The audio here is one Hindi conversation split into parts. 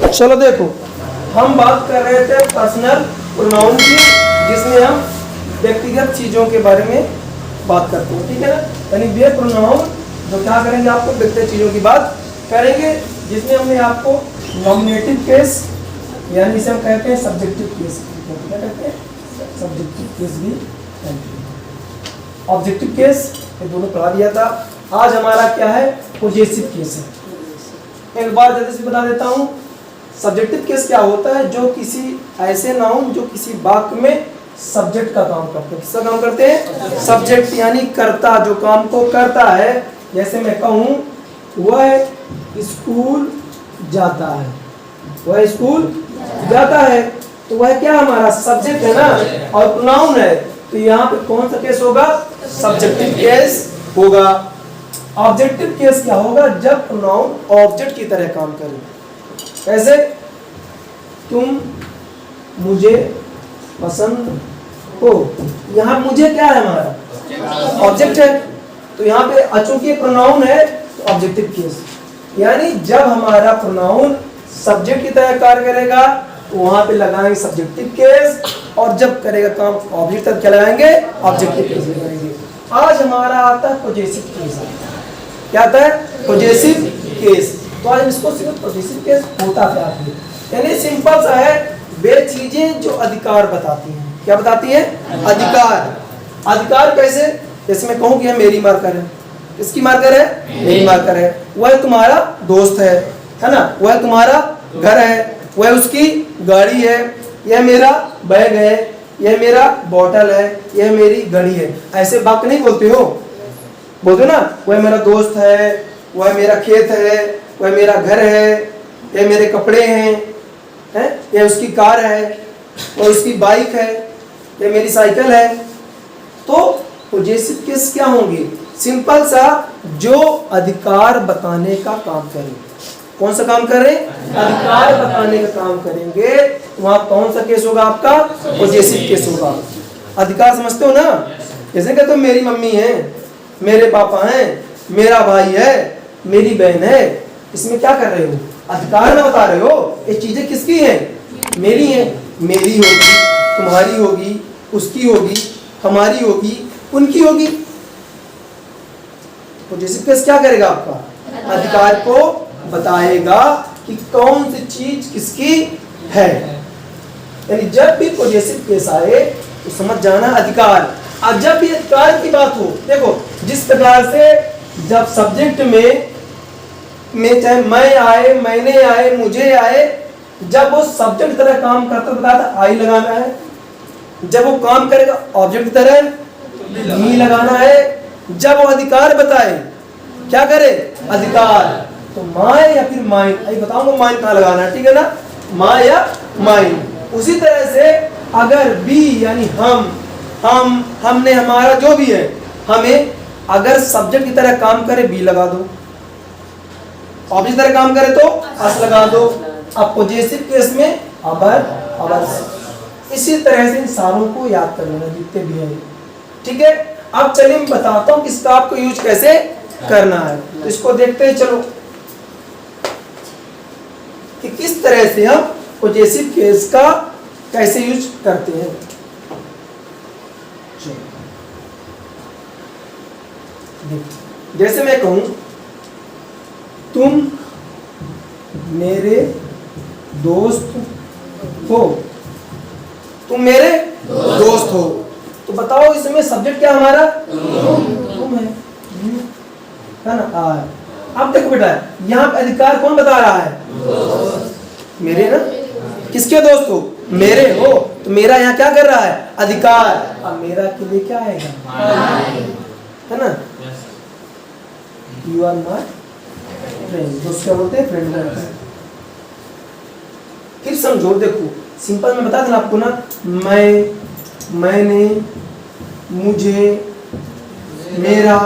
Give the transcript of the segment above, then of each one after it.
चलो देखो, हम बात कर रहे थे पर्सनल प्रोनाउन की, जिसमें हम व्यक्तिगत चीज़ों के बारे में बात करते हैं, ठीक है ना। यानी वे प्रोनाउन जो क्या करेंगे, आपको व्यक्तिगत चीज़ों की बात करेंगे, जिसमें हमने आपको नॉमिनेटिव केस, यानी इसे हम कहते हैं सब्जेक्टिव केस, क्या कहते हैं, सब्जेक्टिव केस भी कहते हैं, ऑब्जेक्टिव केस, ये दोनों पढ़ा दिया था। आज हमारा क्या है, पॉजेसिव केस है। एक बार जल्दी से बता देता हूँ, सब्जेक्टिव केस क्या होता है, जो किसी ऐसे नाउन जो किसी वाक्य में सब्जेक्ट का काम करते हैं। किसका काम करते हैं, सब्जेक्ट, यानी कर्ता, जो काम को करता है। जैसे मैं कहूँ वह स्कूल जाता है, वह स्कूल जाता है, तो वह क्या हमारा सब्जेक्ट है ना, और प्रोनाउन है, तो यहाँ पे कौन सा केस होगा, सब्जेक्टिव केस होगा। ऑब्जेक्टिव केस क्या होगा, जब प्रोनाउन ऑब्जेक्ट की तरह काम करे। कैसे, तुम मुझे पसंद हो, यहाँ मुझे क्या है, हमारा ऑब्जेक्ट है, तो यहाँ पे चूंकि प्रोनाउन है तो ऑब्जेक्टिव केस, यानी जब हमारा प्रोनाउन सब्जेक्ट की तरह कार्य करेगा तो वहां पे लगाएंगे सब्जेक्टिव केस, और जब करेगा काम ऑब्जेक्ट तक क्या लगाएंगे, ऑब्जेक्टिव केस लगाएंगे। आज हमारा आता है पॉजेसिव केस। क्या आता है, पॉजेसिव केस। तो आज इसको सिर्फ पॉजेसिव केस होता क्या है, यानी सिंपल सा है, वे चीजें जो अधिकार बताती हैं। क्या बताती है, अधिकार। अधिकार कैसे, जैसे मैं कहूँ कि यह मेरी मार्कर है, किसकी मार्कर है, मेरी मार्कर है, वह तुम्हारा दोस्त है ना, वह तुम्हारा घर है, वह उसकी गाड़ी है, यह मेरा बैग है, यह मेरा बोतल है, यह मेरी घड़ी है। ऐसे वाक्य नहीं बोलते हो, बोलते हो ना, वह मेरा दोस्त है, वह मेरा खेत है, वह मेरा घर है, यह मेरे कपड़े हैं, यह उसकी कार है, वह उसकी बाइक है, यह मेरी साइकिल है। तो पॉजेसिव केस क्या होंगे, सिंपल सा, जो अधिकार बताने का काम करें। कौन सा काम करें, अधिकार बताने का काम करेंगे, वहां कौन सा केस होगा, आपका पॉजेसिव केस होगा। अधिकार समझते हो ना, जैसे कहते हो मेरी मम्मी है, मेरे पापा हैं, मेरा भाई है, मेरी बहन है, इसमें क्या कर रहे हो, अधिकार में बता रहे हो, ये चीजें किसकी हैं, मेरी हैं। मेरी होगी, तुम्हारी होगी, उसकी होगी, हमारी होगी, उनकी होगी। पॉजेसिव केस क्या करेगा, आपका अधिकार को बताएगा कि कौन सी चीज किसकी है। यानी जब भी पॉजेसिव केस आए तो समझ जाना अधिकार। अब जब भी अधिकार की बात हो, देखो जिस प्रकार से जब सब्जेक्ट में चाहे मैं आए, मैंने आए, मुझे आए, जब वो सब्जेक्ट की तरह काम करता बताता आई लगाना है, जब वो काम करेगा ऑब्जेक्ट की तरह ही लगाना है, जब वो अधिकार बताए क्या करे, अधिकार, तो माय या फिर माइन, अभी बताऊंगा माइन कहाँ लगाना है, ठीक है ना, माय या माइन। उसी तरह से अगर बी यानी हमने, हमारा जो भी है, हमें अगर सब्जेक्ट की तरह काम करे बी लगा दो, ऑब्जेक्ट की तरह काम करे तो अस लगा दो। अब पॉजेसिव केस में अबर। इसी तरह से इन सारों को याद कर लेना जितने भी हैं, ठीक है। अब चलिए मैं बताता हूं किसका आपको यूज कैसे करना है, तो इसको देखते हैं चलो कि किस तरह से हम पॉजेसिव केस का कैसे यूज करते हैं। जैसे मैं कहूं तुम मेरे दोस्त हो, तुम मेरे दोस्त हो, तो बताओ इसमें सब्जेक्ट क्या हमारा, तुम है ना। अब देखो बेटा, यहाँ पे अधिकार कौन बता रहा है, मेरे ना, किसके दोस्त हो, मेरे हो, तो मेरा यहाँ क्या कर रहा है, अधिकार। अब मेरा के लिए क्या आएगा, है ना, यू आर माय फ्रेंड, दोस्त क्या बोलते हैं, फ्रेंड बोलते हैं। फिर समझो, देखो सिंपल में बता देना आपको ना, मैंने, मुझे, मेरा,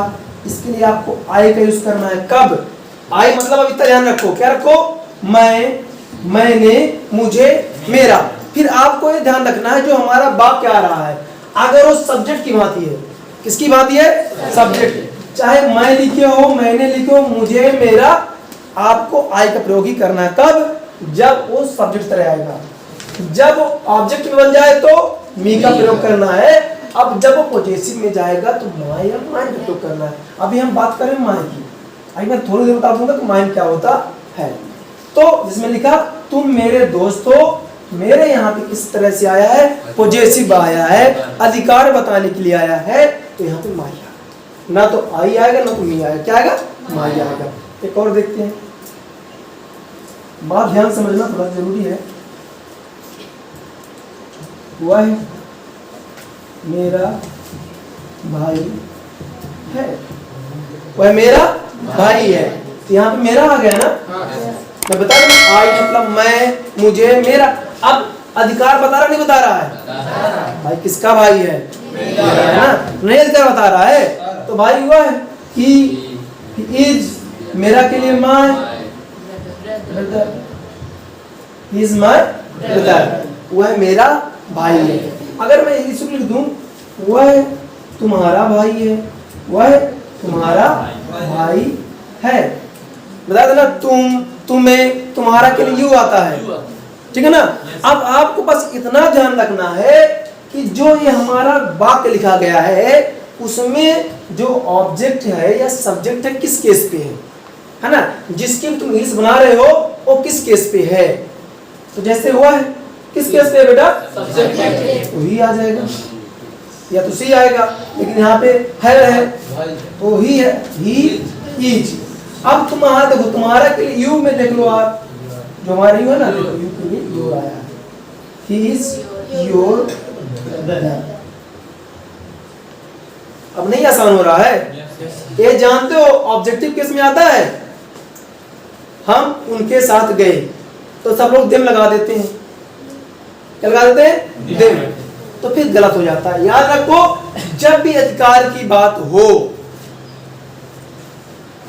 इसके लिए आपको आई का यूज करना है। कब, आई मतलब अब इतना ध्यान रखो, क्या रखो, मैंने, मुझे, मेरा। फिर आपको ये ध्यान रखना है जो हमारा वाक्य आ रहा है, अगर वो सब्जेक्ट की भांति है, किसकी भांति है, सब्जेक्ट, चाहे मैं लिखे हो, मैंने लिखे हो, मुझे, मेरा, आपको आई का प्रयोग ही करना है। कब, जब वो सब्जेक्ट तरह आएगा। जब ऑब्जेक्ट में बन जाए तो मी का प्रयोग करना है। अब जब वो पॉजेसिव में जाएगा तो माय या माइन का प्रयोग करना है। अभी हम बात करें माय की, अभी मैं थोड़ी देर बता दूंगा कि माइन क्या होता है। तो जिसमें लिखा तुम मेरे दोस्त हो, मेरे यहाँ पे किस तरह से आया है, पॉजेसिव आया है, अधिकार बताने के लिए आया है, तो यहाँ पे माय आएगा, ना तो आई आएगा ना तो मी आएगा, क्या आएगा, माय आएगा। एक और देखते हैं, बात ध्यान समझना थोड़ा जरूरी है। हुआ है मेरा भाई है, वह मेरा भाई है, तो यहाँ पे मेरा आ गया ना। मैं बता दूं आई मतलब मैं, मुझे, मेरा। अब अधिकार बता रहा नहीं बता रहा है, भाई किसका भाई है, है ना, नहीं अधिकार बता रहा है। तो भाई हुआ है he is, मेरा के लिए my brother, he is my brother, वह मेरा भाई है। अगर मैं इसको लिख दूं वह तुम्हारा भाई है, वह तुम्हारा भाई है, बता देना तुम, तुम्हें, तुम्हारा के लिए यू आता है, ठीक है ना। अब आपको बस इतना ध्यान रखना है कि जो ये हमारा वाक्य लिखा गया है उसमें जो ऑब्जेक्ट है या सब्जेक्ट है किस केस पे है ना, जिसकी तुम इंग्लिश बना रहे हो वो किस केस पे है। तो जैसे हुआ है किस केस पे है बेटा, सब्जेक्ट, वही आ जाएगा या तो सी आएगा, लेकिन यहाँ पे है तो ही है, ही इज। अब तुम्हारा देखो, तुम्हारा के लिए यू में देख लो आप, जो हमारा यू है ना, देखो यू के लिए योर आया, ही इज योर ब्रदर। अब नहीं आसान हो रहा है, ये जानते हो ऑब्जेक्टिव केस में आता है, हम उनके साथ गए तो सब लोग देम लगा देते हैं, क्या लगा देते हैं, देम, तो फिर गलत हो जाता है। याद रखो जब भी अधिकार की बात हो,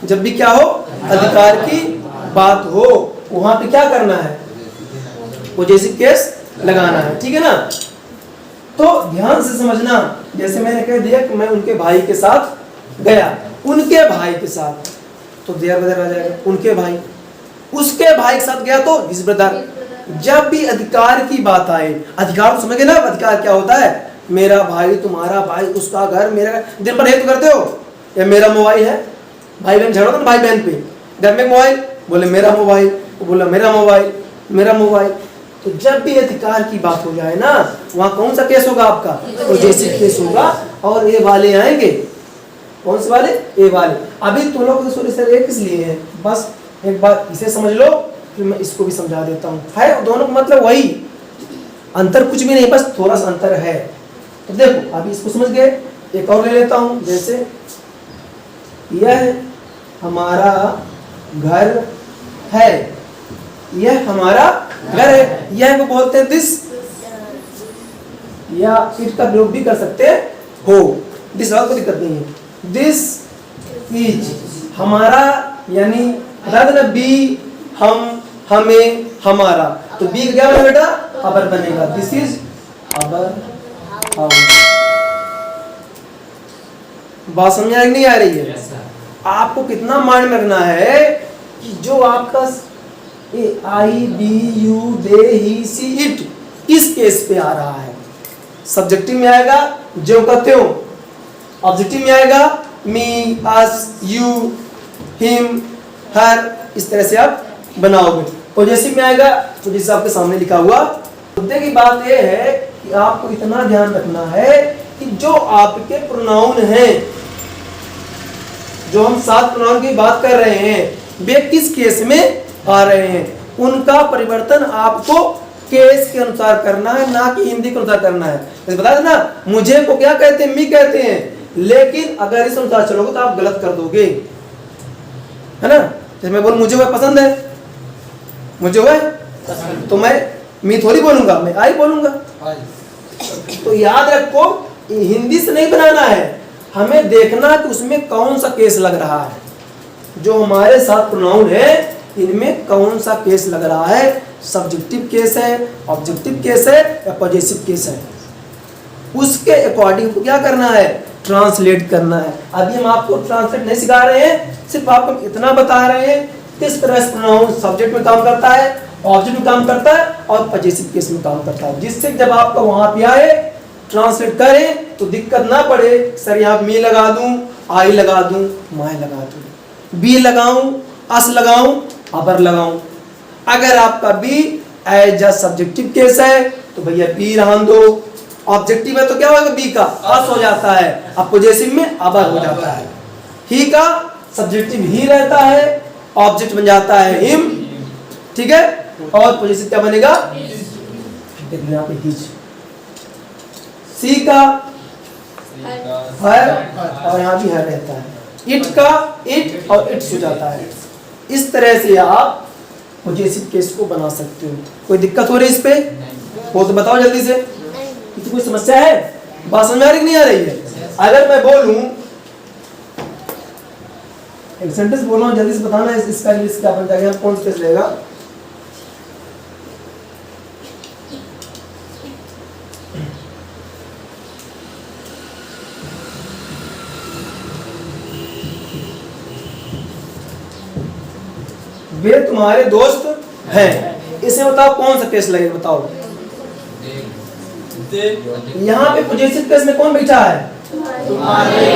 जब भी क्या हो, अधिकार की बात हो, वहां पे क्या करना है, पॉजेसिव केस लगाना है, ठीक है ना। तो ध्यान से समझना, जैसे मैंने कह दिया कि मैं उनके भाई के साथ गया, उनके भाई के साथ, तो देयर ब्रदर आ जाएगा, उनके भाई, उसके भाई के साथ गया तो हिज ब्रदर। जब भी अधिकार की बात आए, अधिकार समझ गए ना, अधिकार क्या होता है, मेरा भाई, तुम्हारा भाई, उसका घर, मेरा घर, दिन पर हेतु करते हो, या मेरा मोबाइल है, भाई बहन झगड़ो ना भाई बहन पे, घर में मोबाइल, बोले मेरा मोबाइल, वो बोला मेरा मोबाइल, मेरा मोबाइल। तो जब भी अधिकार की बात हो जाए ना, वहां कौन सा केस होगा आपका, पॉजेसिव केस होगा, और ए वाले आएंगे, कौन से वाले, ए वाले। अभी तुम लोग सर एक इसलिए है, बस एक बात इसे समझ लो, फिर मैं इसको भी समझा देता हूँ, है दोनों मतलब वही, अंतर कुछ भी नहीं, बस थोड़ा सा अंतर है। तो देखो अभी इसको समझ गए, एक और ले लेता हूँ, जैसे यह हमारा घर है, यह हमारा घर है, यह को बोलते हैं दिस, या इट का प्रयोग भी कर सकते हो, दिस वाला कोई दिक्कत नहीं है। दिस इज हमारा, यानी बता देना बी, हम, हमें, हमारा, तो बी क्या बनेगा बेटा, अबर बनेगा, दिस इज अबर हाउस। बात समझ नहीं आ रही है, आपको कितना माइंड में रखना है कि जो आपका I, B, you, they, he, she, it, इस केस पे आ रहा है, सब्जेक्टिव में आएगा जो कहते हो, ऑब्जेक्टिव में आएगा मी, अस, यू, हिम, हर, इस तरह से आप बनाओगे। पॉजेसिव में आएगा तो जैसे आपके सामने लिखा हुआ। मुद्दे की बात यह है कि आपको इतना ध्यान रखना है कि जो आपके प्रोनाउन हैं, जो हम 7 प्रोनाउन की बात कर रहे हैं, वे किस केस में आ रहे हैं, उनका परिवर्तन आपको केस के अनुसार करना है, ना कि हिंदी के अनुसार करना है। जैसे बता देना, मुझे को क्या कहते हैं, मी कहते हैं, लेकिन अगर इस अनुसार चलोगे तो आप गलत कर दोगे, है ना। जैसे मैं बोलूं मुझे वह पसंद है, मुझे वह, तो मैं मी थोड़ी बोलूंगा, मैं आई बोलूंगा। तो याद रखो हिंदी से नहीं बनाना है, हमें देखना कि उसमें कौन सा केस लग रहा है, जो हमारे साथ प्रोनाउन है इनमें कौन सा केस लग रहा है, सब्जेक्टिव केस है, ऑब्जेक्टिव केस है या पॉजेसिव केस है, उसके अकॉर्डिंग को क्या करना है, ट्रांसलेट करना है। अभी हम आपको ट्रांसलेट नहीं सिखा रहे हैं, सिर्फ आपको इतना बता रहे हैं किस तरह से प्रोनाउन सब्जेक्ट में काम करता है ऑब्जेक्ट में काम करता है और पॉजेसिव केस में काम करता है, जिससे जब आपका वहां पे आए ट्रांसलेट करें तो दिक्कत ना पड़े। सर यहाँ मी लगा दूं, आई लगा दूं, माई लगा दूं, बी लगाऊं, अस लगाऊं, अबर लगाऊं। अगर आपका be as a subjective case है तो भैया बी रहन दो, ऑब्जेक्टिव है तो क्या होगा, बी का अस हो जाता है, अब पॉजेसिव में अबर हो जाता है। ही का सब्जेक्टिव ही रहता है, ऑब्जेक्ट बन जाता है हिम, ठीक है, और पॉजेसिव क्या बनेगा, देखिए यहाँ पे हिज। सी का हर और यहाँ भी हर रहता है, इट का इट और इट्स हो जाता है। इस तरह से आप पॉजेसिव केस को बना सकते हो। कोई दिक्कत हो रही है इस पे? हो तो बताओ जल्दी से। किसी कोई समस्या है? बात समझ आ रही नहीं आ रही है? अगर मैं बोलूं एक सेंटेंस बोलो जल्दी से बताना, इसका इंग्लिश क्या बन जाएगा, कौन सा केस रहेगा? वे तुम्हारे दोस्त हैं, इसे बताओ कौन सा केस लगेगा, बताओ। यहाँ पे पॉजेसिव केस में कौन बैठा है?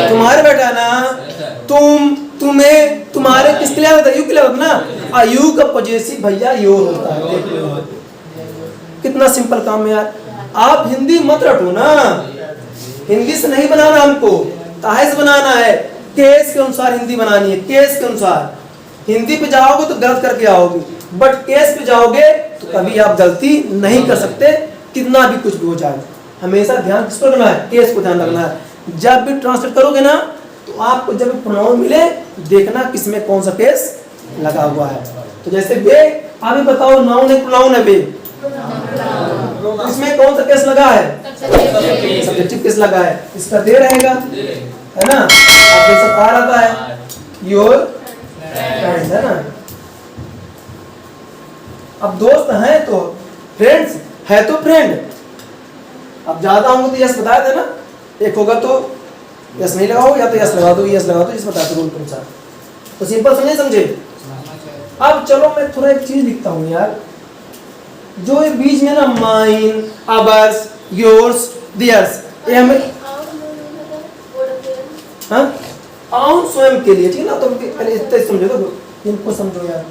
तुम्हारे बैठा ना, तुम, तुम्हें, तुम्हारे किसके लिए होता है? यू के लिए होता है ना। यू का पॉजेसिव भैया योर होता है। देख लो कितना सिंपल काम है यार। आप हिंदी मत रटो ना, हिंदी से नहीं बनाना, हमको ताहे से बनाना है, केस के अनुसार हिंदी बनानी है, केस के अनुसार। हिंदी पे जाओगे तो गलत करके आओगे, बट केस पे जाओगे तो कभी आप गलती नहीं कर सकते, कितना भी कुछ भी हो जाए। हमेशा ध्यान किस पर रखना है? केस को ध्यान रखना है। जब भी ट्रांसलेट करोगे ना तो आपको जब प्रोनाउन मिले देखना किसमें कौन सा केस लगा हुआ है। तो जैसे वे, अभी बताओ नाउन है प्रोनाउन है वे, इसमें कौन सा केस लगा है? सब्जेक्टिव केस लगा है, इसका दे रहेगा, है ना। अब जैसे आ रहा है योर फ्रेंड्स, है ना। अब दोस्त हैं तो फ्रेंड्स है तो फ्रेंड। अब ज्यादा होंगे तो यस बताया था ना, एक होगा तो यस नहीं लगाओ, या तो यस लगा दो, यस लगा दो, इस बताते रूल के अनुसार। तो सिंपल समझे। अब चलो मैं थोड़ा एक चीज लिखता हूँ यार, जो ये बीच में ना माइन, अवर्स, योर्स, दियर्स, ये हमें आउन स्वयं के लिए, ठीक है ना। तो पहले इतना समझो, तो इनको समझो यार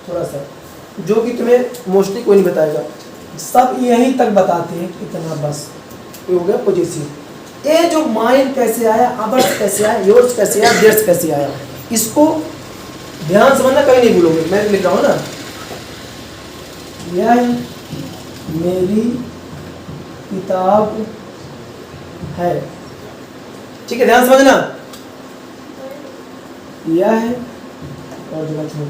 थोड़ा सा, जो कि तुम्हें मोस्टली कोई नहीं बताएगा, सब यहीं तक बताते हैं इतना बस। ये हो गया पॉजेसिव। ये जो माइन कैसे आया, अवर्स कैसे आया, योर्स कैसे आया, देयर्स कैसे आया, इसको ध्यान समझना, कहीं नहीं भूलोगे। मैं लिख रहा हूँ ना, यह मेरी किताब है, ठीक है, ध्यान समझना। यह है और जगह छोड़,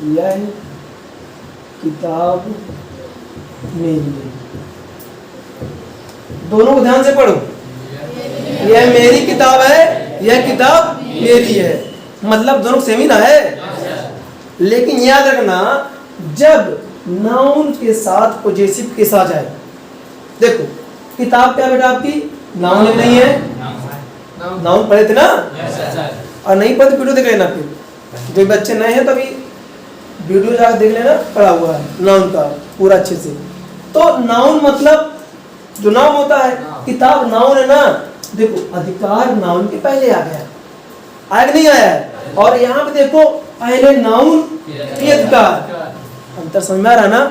यह किताब मेरी है। दोनों को ध्यान से पढ़ो। यह मेरी किताब है, यह किताब मेरी है, मतलब दोनों सेम ही ना है। लेकिन याद रखना, जब नाउन के साथ पॉजेसिव केस आ जाए, देखो किताब क्या बेटा आपकी नाउन नहीं है, नाउन पढ़े थे ना, और नहीं पढ़े वीडियो देख लेना। फिर जो बच्चे नए हैं तभी वीडियो जाकर देख लेना, पढ़ा हुआ है नाउन का पूरा अच्छे से। तो नाउन मतलब जो नाउन होता है, किताब नाउन है ना। देखो अधिकार नाउन के पहले आ गया, आगे नहीं आया है। और यहाँ पे देखो पहले नाउन फिर अधिकार, अंतर समझ में आ रहा ना।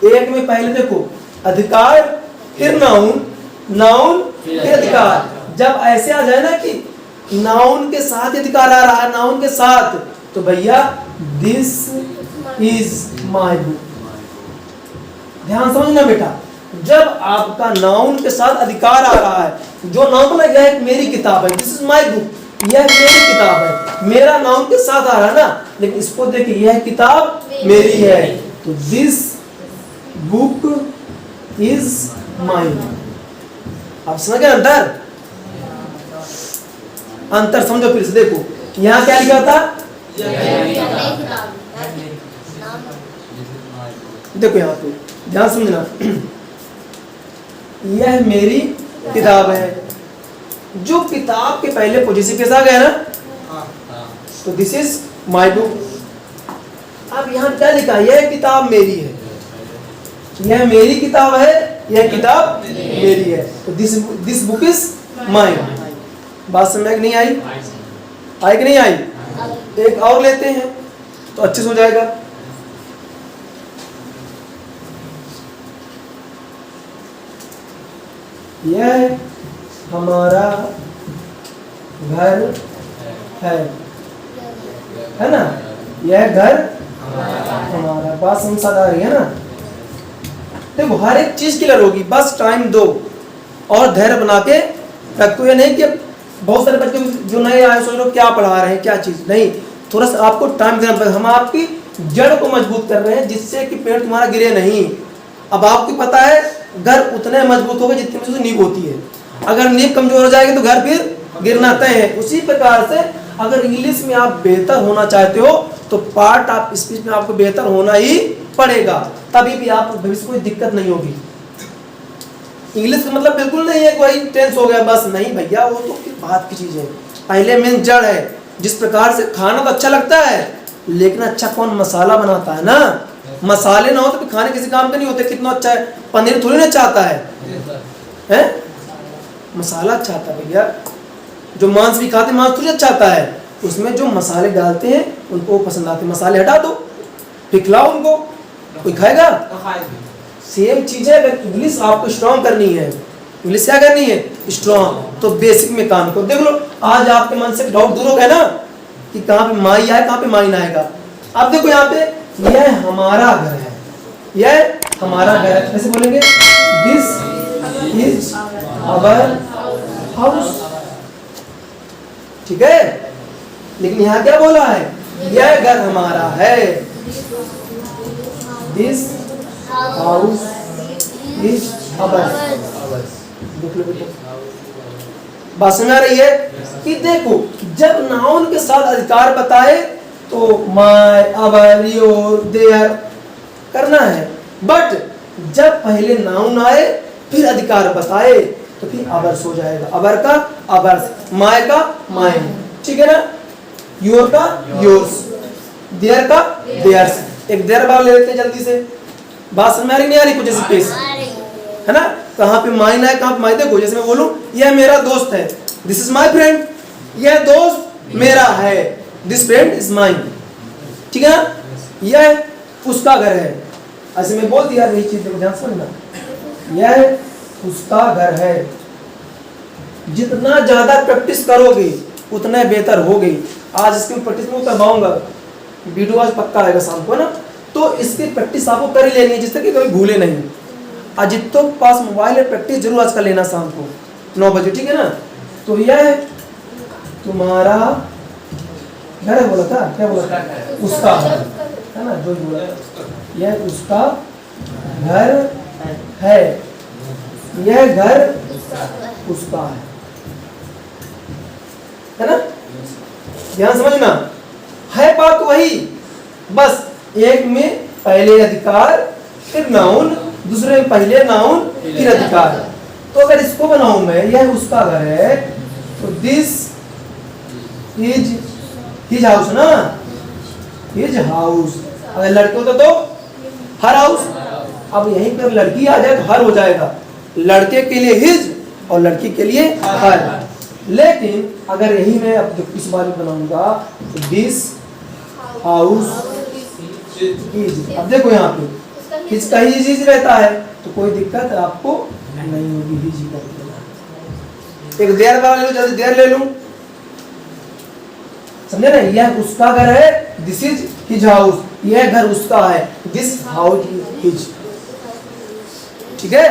एक में पहले देखो अधिकार फिर नाउन, नाउन फिर अधिकार। जब ऐसे आ जाए ना कि नाउन के साथ अधिकार आ रहा है, नाउन के साथ, तो भैया दिस इज माय बुक। ध्यान समझना बेटा, जब आपका नाउन के साथ अधिकार आ रहा है, जो नाउन बोला यह मेरी किताब है, दिस इज माय बुक, यह मेरी किताब है, मेरा नाउन के साथ आ रहा है ना। लेकिन इसको देखिए, यह किताब मेरी है, तो दिस बुक इज माइन। आप समझ गए अंतर? अंतर समझो फिर से। देखो यहाँ क्या लिखा था, देखो यहाँ पे ध्यान समझना, यह मेरी किताब है। जो किताब के पहले पॉजेसिव केस आ गया ना, तो दिस इज माय बुक। अब यहाँ क्या लिखा है, यह किताब मेरी है, यह मेरी किताब है, यह किताब मेरी है, तो दिस बुक इज माइन। बात समझ में नहीं आई? आई कि नहीं आई? एक और लेते हैं तो अच्छे से हो जाएगा। यह हमारा घर है ना, यह घर हमारा। बात समझ आ रही है ना? देखो हर एक चीज क्लियर होगी, बस टाइम दो और धैर्य बना के रखो। ये नहीं कि बहुत सारे बच्चे जो नए आए सोच लो क्या पढ़ा रहे हैं क्या चीज, नहीं, थोड़ा सा आपको टाइम देना पड़ेगा। हम आपकी जड़ को मजबूत कर रहे हैं जिससे कि पेड़ तुम्हारा गिरे नहीं। अब आपको पता है घर उतने मजबूत होगा जितनी में नींव होती है, अगर नींव कमजोर हो जाएगी तो घर फिर गिरना तय है। उसी प्रकार से अगर इंग्लिश में आप बेहतर होना चाहते हो तो पार्ट ऑफ स्पीच में आपको बेहतर होना ही पड़ेगा, तभी भी आप भविष्य कोई दिक्कत नहीं होगी। इंग्लिश का मतलब बिल्कुल नहीं है कोई टेंस हो गया बस, नहीं भैया, वो तो बात की चीज है। पहले मेन जड़ है। जिस प्रकार से खाना तो अच्छा लगता है लेकिन अच्छा कौन मसाला बनाता है ना, मसाले ना हो तो खाने किसी काम का नहीं होते। कितना अच्छा है पनीर, थोड़ी ना चाहता है मसाला अच्छा आता है भैया। जो मांस भी खाते मांस थोड़ी अच्छा आता है, उसमें जो मसाले डालते हैं उनको पसंद आते हैं। मसाले हटा दो फिर खिलाओ उनको, कोई खाएगा? सेम चीज है। अगर इंग्लिश आपको स्ट्रॉन्ग करनी है, इंग्लिश क्या करनी है? स्ट्रॉन्ग, तो बेसिक में काम करो। देख लो आज आपके मन से डाउट दूर हो गया ना कि कहाँ पे माई आए कहाँ पे माइन आएगा। अब देखो यहाँ पे यह हमारा घर है, यह हमारा घर है, कैसे बोलेंगे? दिस इज आवर हाउस, ठीक है। लेकिन यहाँ क्या बोला है? यह घर हमारा है, दिस हाउस इज आवर। देख लो बेटा, बात समझ आ रही है कि देखो जब नाउन के साथ अधिकार बताए तो माय, अवर, योर, देयर करना है, बट जब पहले नाउन आए फिर अधिकार बताए तो फिर अवर्स हो जाएगा। अवर का अवर्स, माय का माइन, ठीक है ना, योर का योर्स, देयर का देयर्स। एक देयर बार ले लेते हैं जल्दी से। बात समझ में आ रही नहीं आ रही? कुछ ऐसी केस है ना, कहाँ पे माइन है कहाँ पे माइन। देखो जैसे मैं बोलूं यह मेरा दोस्त है, दिस इज माई फ्रेंड, यह दोस्त मेरा है, दिस फ्रेंड इज माइन, ठीक है ना। यह उसका घर है, ऐसे मैं बोल दिया। यही चीज ध्यान समझना, यह उसका घर है। जितना ज्यादा प्रैक्टिस करोगे उतना बेहतर होगी। आज इसकी प्रैक्टिस में करवाऊंगा, वीडियो आज पक्का आएगा शाम को ना, तो इसकी प्रैक्टिस आपको कर ही लेनी है जिससे कि कभी भूले नहीं। आज जितनों के पास मोबाइल है प्रैक्टिस जरूर आज कर लेना शाम को 9 बजे, ठीक है ना। तो यह तुम्हारा घर बोला था, क्या बोला था? उसका घर है ना, जो बोला यह उसका घर है, यह घर उसका है ना। ध्यान समझना, है बात वही, बस एक में पहले अधिकार फिर नाउन, दूसरे में पहले नाउन फिर अधिकार। तो अगर इसको बनाऊं मैं, यह उसका घर है तो दिस इज हिज हाउस ना, हिज हाउस। अगर लड़के होते तो हर हाउस। अब यहीं पर लड़की आ जाए तो हर हो जाएगा, लड़के के लिए हिज और लड़की के लिए हर। लेकिन अगर यही मैं अब इस बार बनाऊंगा तो दिस हाउस हिज। अब देखो यहाँ पे हिज का हिज रहता है तो कोई दिक्कत आपको नहीं होगी, हिज ही कर देना। एक देयर वाला ले लो, जल्दी देयर ले लूं, समझे ना। यह उसका घर है, दिस इज हिज हाउस, यह घर उसका है, दिस हाउस इज हिज, ठीक है।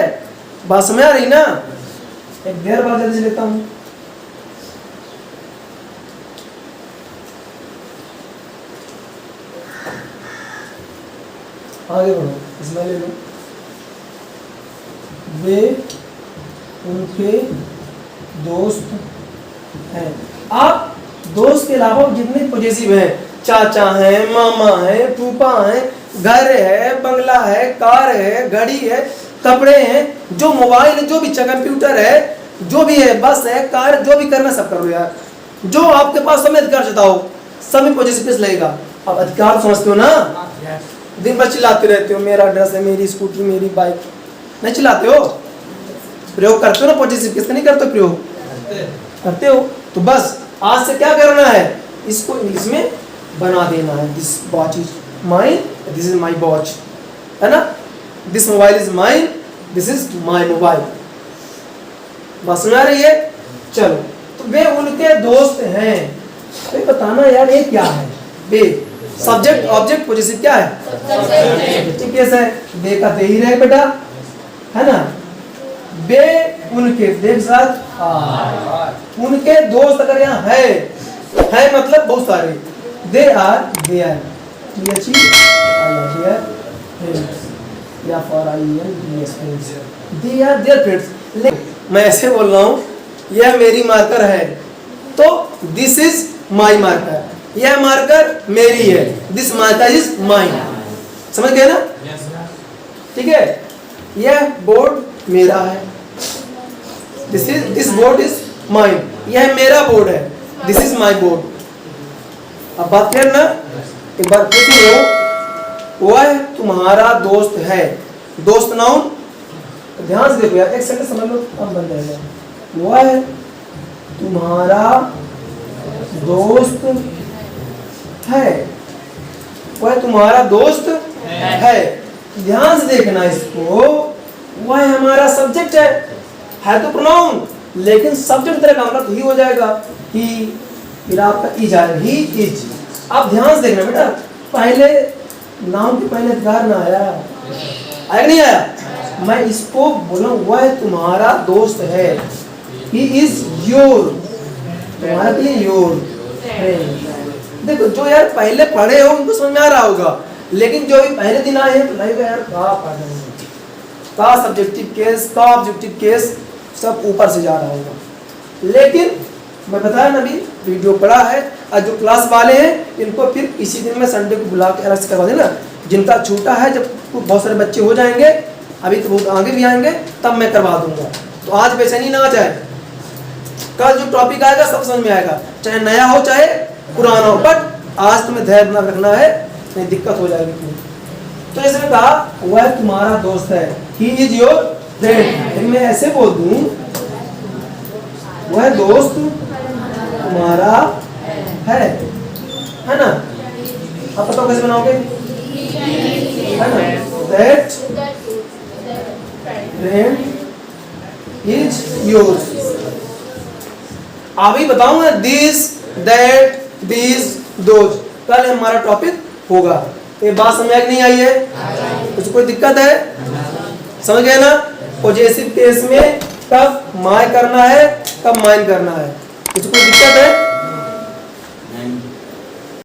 बात समझ आ रही ना। एक देयर वाला जल्दी से लेता हूं, आगे बढ़ो, इसमें ले लो। वे उनके दोस्त हैं। आप दोस्त के अलावा जितने पॉजिटिव हैं, चाचा हैं, मामा हैं, फूफा हैं, घर है, बंगला है, कार है, घड़ी है, कपड़े हैं, जो मोबाइल है, जो भी कंप्यूटर है, जो भी है, बस है, कार, जो भी करना सब करो यार। जो आपके पास सब में अधिकार जताओ, सब में पॉजिटिव लगेगा। अब अधिकार समझते हो ना, दिन भर चिल्लाते रहते हो, मेरा ड्रेस है, मेरी स्कूटी, मेरी बाइक, नहीं चिल्लाते हो? प्रयोग करते हो ना पॉजिटिव केस का, नहीं करते प्रयोग? करते हो। तो बस आज से क्या करना है, इसको इंग्लिश में बना देना है। This watch is mine, this is my watch, है ना? This mobile is mine, this is my mobile. बात सुना रही है? चलो, तो वे उनके दोस्त हैं। तो बताना यार ये क्या है? वे सब्जेक्ट ऑब्जेक्ट पोजेसिव क्या है? सब्जेक्ट केस है। वे का दे ही रहे बेटा, है ना? वे उनके, देख साथ उनके दोस्त अगर यहाँ है मतलब बहुत सारे। दे आर देयर, या for I N friends, they are there friends. मैं ऐसे बोल रहा हूँ, यह मेरी मार्कर है तो दिस इज माई मार्कर, यह मार्कर मेरी है, दिस मार्कर इज माइन। समझ गए ना? ठीक है, यह बोर्ड मेरा है, दिस बोर्ड इज माइन, यह मेरा बोर्ड है, दिस इज माई बोर्ड। अब बात क्लियर ना? एक बार फिर सुनो, वह तुम्हारा दोस्त है, दोस्त नाउन। ध्यान से देखो यार, एक सेकंड समझ लो, अब बन जाएगा। वह तुम्हारा दोस्त है, वह तुम्हारा दोस्त है। ध्यान से देखना इसको, वह हमारा सब्जेक्ट है तो प्रोनाउन, लेकिन सब्जेक्ट तरह का मतलब ही हो जाएगा, ही, फिर आपका इज आएगा, ही इज। आप ध्यान से देखना बेटा, पहले नाउन के पहले अधिकार ना आया नहीं आया? मैं इसको बोला, वह तुम्हारा दोस्त है, ही इज योर, तुम्हारा के लिए योर फ्रेंड। देखो जो यार पहले पढ़े हो उनको समझ में आ रहा होगा, लेकिन जो भी पहले दिन आए हैं तो लगेगा यार का पढ़ रहे हैं, का सब्जेक्टिव केस, का ऑब्जेक्टिव केस सब ऊपर से जा रहा होगा। लेकिन मैं बताया ना, अभी वीडियो पढ़ा है, और जो क्लास वाले हैं इनको फिर इसी दिन में संडे को बुला के अलग से करवा देना। जिनका छूटा है, जब बहुत सारे बच्चे हो जाएंगे, अभी तो बहुत आगे भी आएंगे, तब मैं करवा दूंगा। तो आज बेचैनी ना आ जाए, कल जो टॉपिक आएगा सब समझ में आएगा, चाहे नया हो चाहे पुराना हो, बट आज तुम्हें धैर्य बना रखना है, नहीं दिक्कत हो जाएगी। तो जैसे मैं कहा, वह तुम्हारा दोस्त है, ही इज योर फ्रेंड। मैं ऐसे बोल दूं, वह दोस्त तुम्हारा है ना? आप बताओ कैसे बनाओगे, है ना? That friend is yours. अभी बताऊंगा दिस, दैट, दिस, दोज, कल हमारा टॉपिक होगा। ये बात समझ में नहीं आई है? कुछ कोई दिक्कत है? समझ गए ना? पॉजेसिव केस में कब माय करना है, कब माइन करना है, कुछ कोई दिक्कत है?